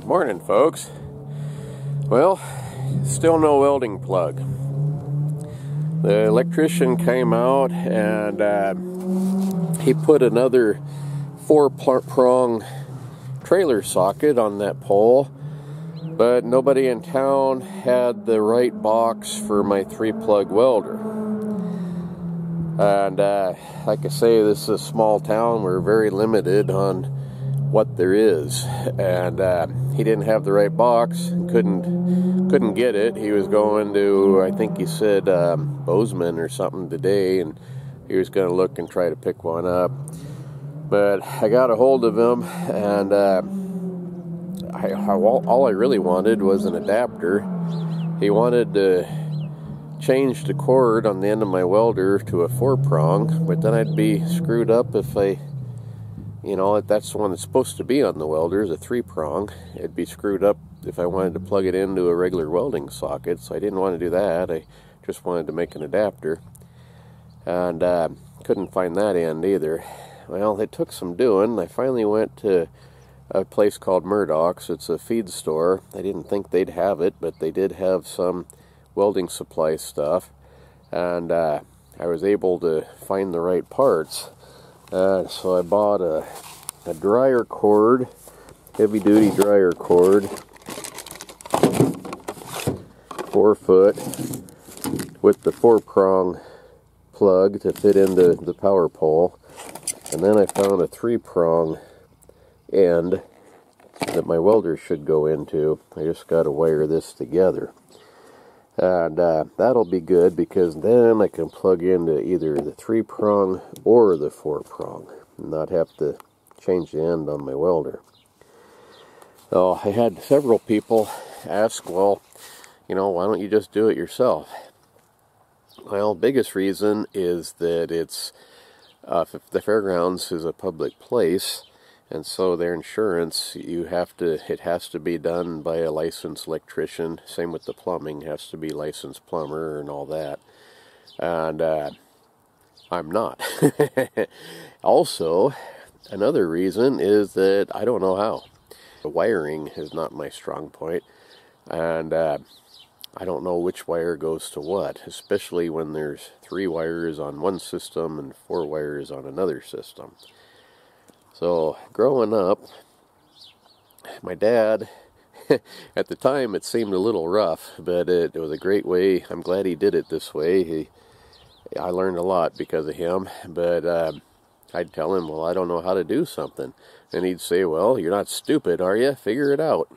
Morning, folks. Well, still no welding plug. The electrician came out and he put another 4-prong trailer socket on that pole, but nobody in town had the right box for my 3-plug welder. And like I say, this is a small town. We're very limited on what there is, and he didn't have the right box. Couldn't get it. He was going to, I think he said Bozeman or something today, and he was going to look and try to pick one up. But I got a hold of him, and all I really wanted was an adapter. He wanted to change the cord on the end of my welder to a 4-prong, but then I'd be screwed up if that's the one that's supposed to be on the welder, is a 3-prong. It'd be screwed up if I wanted to plug it into a regular welding socket, so I didn't want to do that. I just wanted to make an adapter, and couldn't find that end either. Well, it took some doing. I finally went to a place called Murdoch's. It's a feed store. I didn't think they'd have it, but they did have some welding supply stuff, and I was able to find the right parts. So I bought a dryer cord, heavy-duty dryer cord, 4-foot, with the 4-prong plug to fit into the power pole. And then I found a 3-prong end that my welder should go into. I just got to wire this together. And that'll be good, because then I can plug into either the 3-prong or the 4-prong and not have to change the end on my welder. So I had several people ask, well, why don't you just do it yourself? Well, biggest reason is that it's the fairgrounds is a public place, and so their insurance, it has to be done by a licensed electrician. Same with the plumbing, has to be licensed plumber and all that. And I'm not. Also, another reason is that I don't know how. The wiring is not my strong point, and I don't know which wire goes to what, especially when there's 3 wires on one system and 4 wires on another system. So, growing up, my dad, at the time it seemed a little rough, but it was a great way. I'm glad he did it this way. I learned a lot because of him, but I'd tell him, well, I don't know how to do something. And he'd say, well, you're not stupid, are you? Figure it out.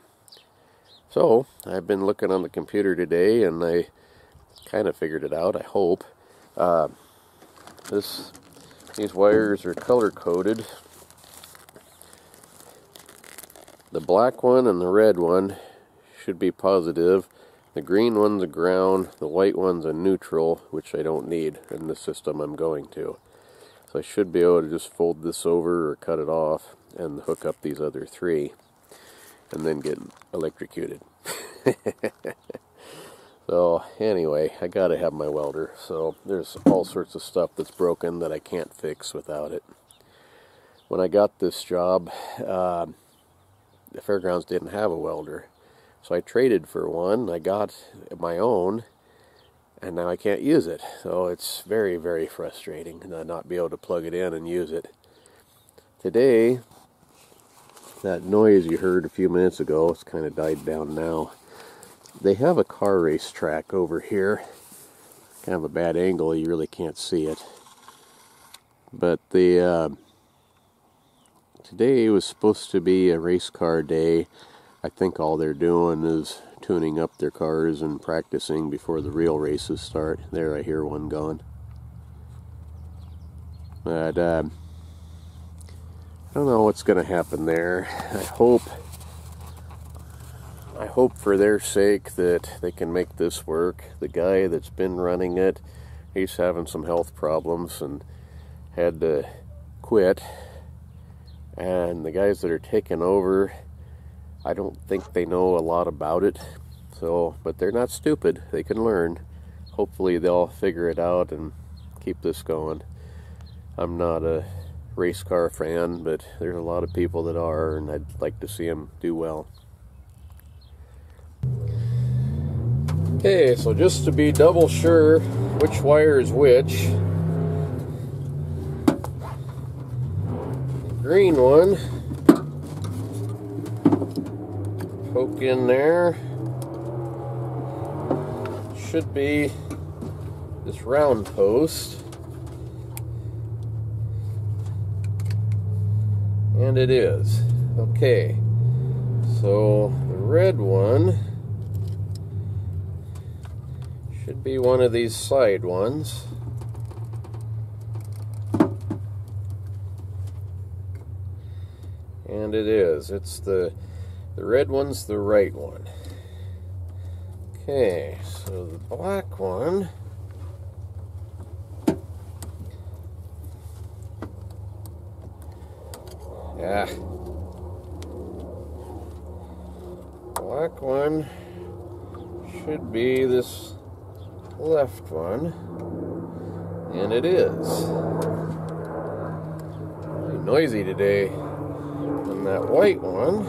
So, I've been looking on the computer today, and I kind of figured it out, I hope. These wires are color-coded. The black one and the red one should be positive. The green one's a ground. The white one's a neutral, which I don't need in the system I'm going to. So I should be able to just fold this over or cut it off and hook up these other 3 and then get electrocuted. So anyway, I gotta have my welder. So there's all sorts of stuff that's broken that I can't fix without it. When I got this job, the fairgrounds didn't have a welder, so I traded for one. I got my own, and now I can't use it. So it's very, very frustrating to not be able to plug it in and use it. Today, that noise you heard a few minutes ago, it's kind of died down now. They have a car race track over here. Kind of a bad angle, you really can't see it. But today was supposed to be a race car day. I think all they're doing is tuning up their cars and practicing before the real races start. There, I hear one going. But I don't know what's going to happen there. I hope for their sake that they can make this work. The guy that's been running it, he's having some health problems and had to quit. And the guys that are taking over, I don't think they know a lot about it. So, but they're not stupid. They can learn. Hopefully they'll figure it out and keep this going. I'm not a race car fan, but there's a lot of people that are, and I'd like to see them do well. Okay, so just to be double sure which wire is which, green one, poke in there, should be this round post, and it is. Okay, so the red one should be one of these side ones. And it is. It's the red one's the right one. Okay, so the black one, black one should be this left one, and it is. Really noisy today. And that white one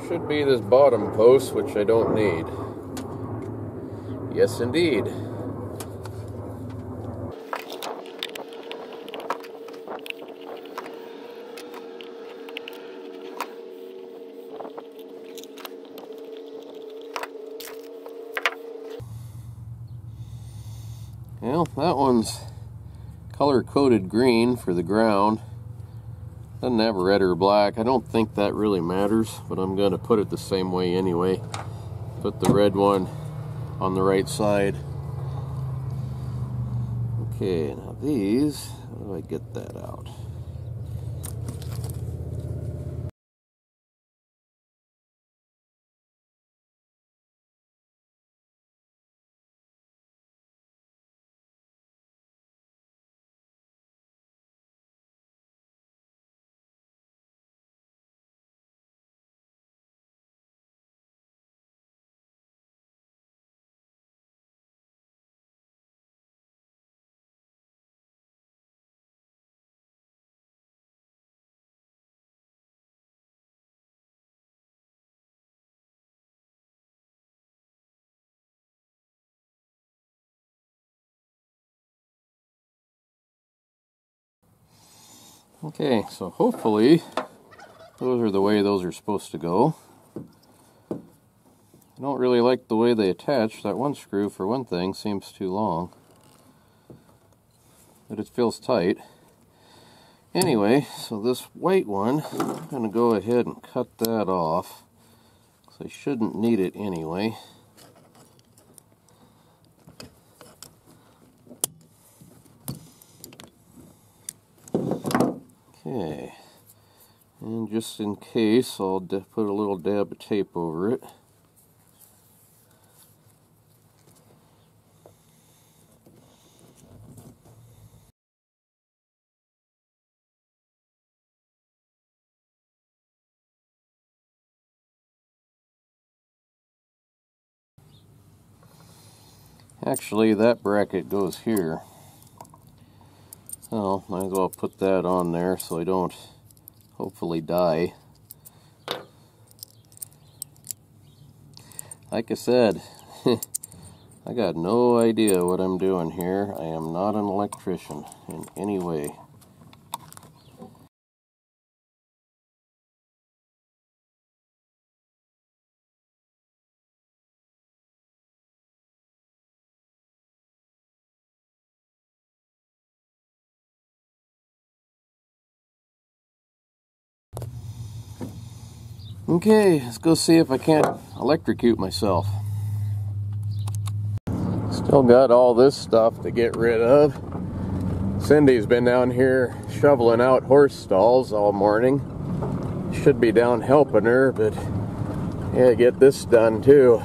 should be this bottom post, which I don't need. Yes, indeed. Well, that one's color-coded green for the ground. Doesn't have red or black. I don't think that really matters, but I'm going to put it the same way anyway. Put the red one on the right side. Okay, now these, how do I get that out? Okay, so hopefully those are the way those are supposed to go. I don't really like the way they attach. That one screw, for one thing, seems too long. But it feels tight. Anyway, so this white one, I'm going to go ahead and cut that off. So I shouldn't need it anyway. Okay, and just in case, I'll put a little dab of tape over it. Actually, that bracket goes here. So, might as well put that on there so I don't hopefully die. Like I said, I got no idea what I'm doing here. I am not an electrician in any way. Okay, let's go see if I can't electrocute myself. Still got all this stuff to get rid of. Cindy's been down here shoveling out horse stalls all morning. Should be down helping her, but yeah, get this done too.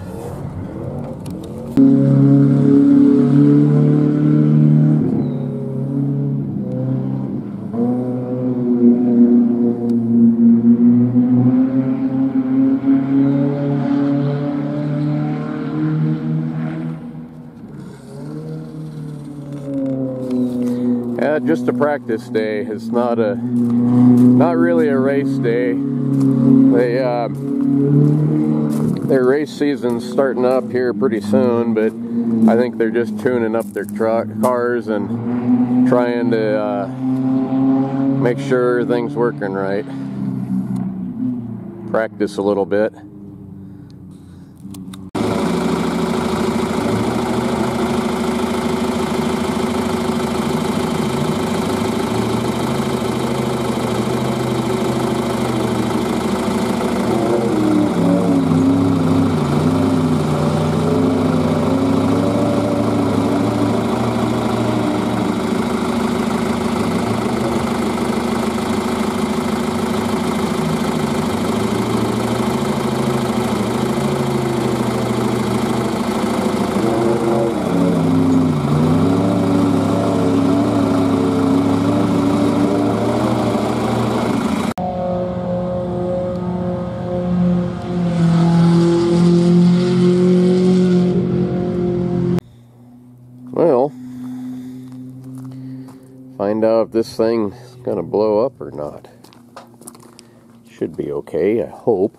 Just a practice day. It's not really a race day. Their race season's starting up here pretty soon, but I think they're just tuning up their cars and trying to make sure everything's working right. Practice a little bit. Well, find out if this thing's gonna blow up or not. Should be okay, I hope.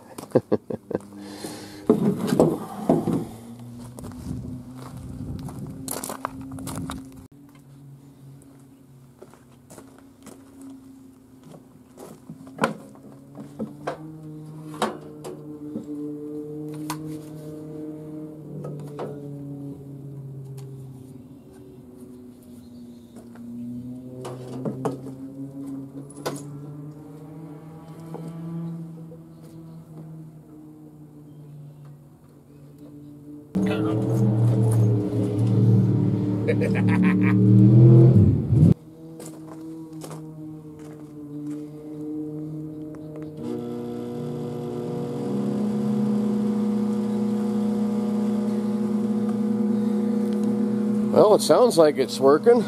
Well, it sounds like it's working.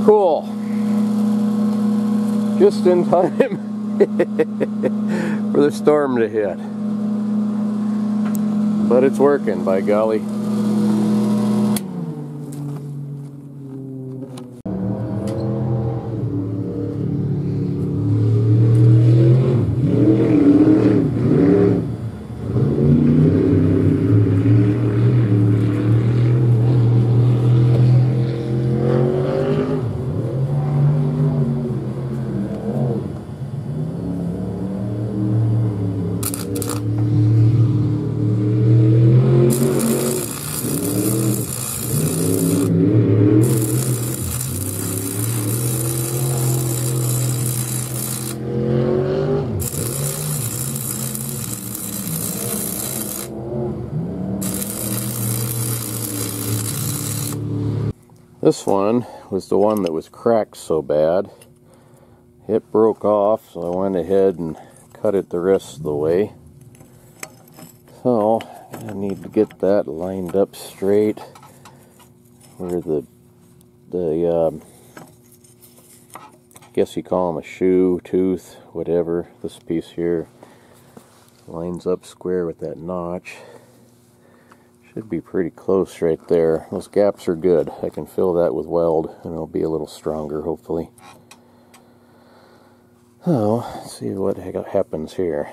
Cool. Just in time for the storm to hit. But it's working, by golly. This one was the one that was cracked so bad. It broke off, so I went ahead and cut it the rest of the way. So, I need to get that lined up straight where the I guess you call them a shoe, tooth, whatever. This piece here lines up square with that notch. Should be pretty close right there. Those gaps are good. I can fill that with weld and it'll be a little stronger, hopefully. Oh, let's see what happens here.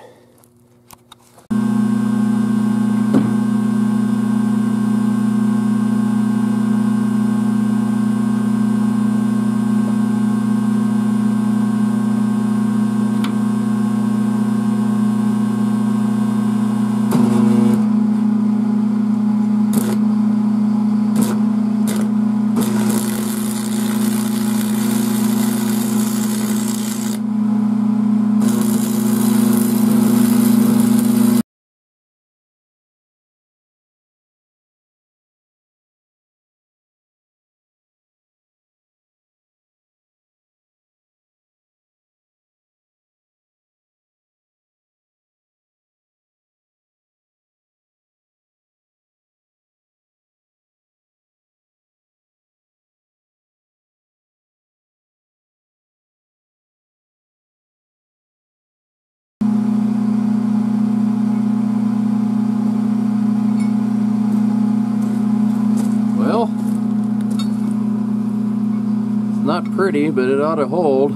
pretty, but it ought to hold.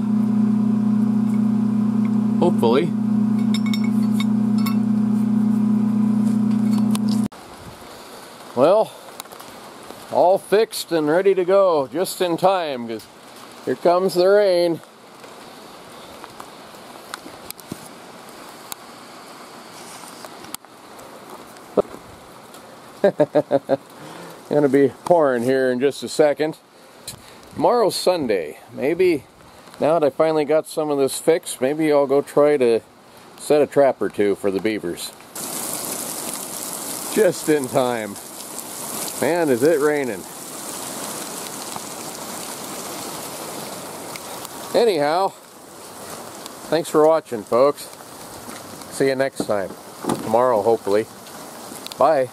Hopefully. Well, all fixed and ready to go just in time, because here comes the rain. Gonna be pouring here in just a second. Tomorrow's Sunday. Maybe now that I finally got some of this fixed, maybe I'll go try to set a trap or two for the beavers. Just in time. Man, is it raining. Anyhow, thanks for watching, folks. See you next time. Tomorrow, hopefully. Bye.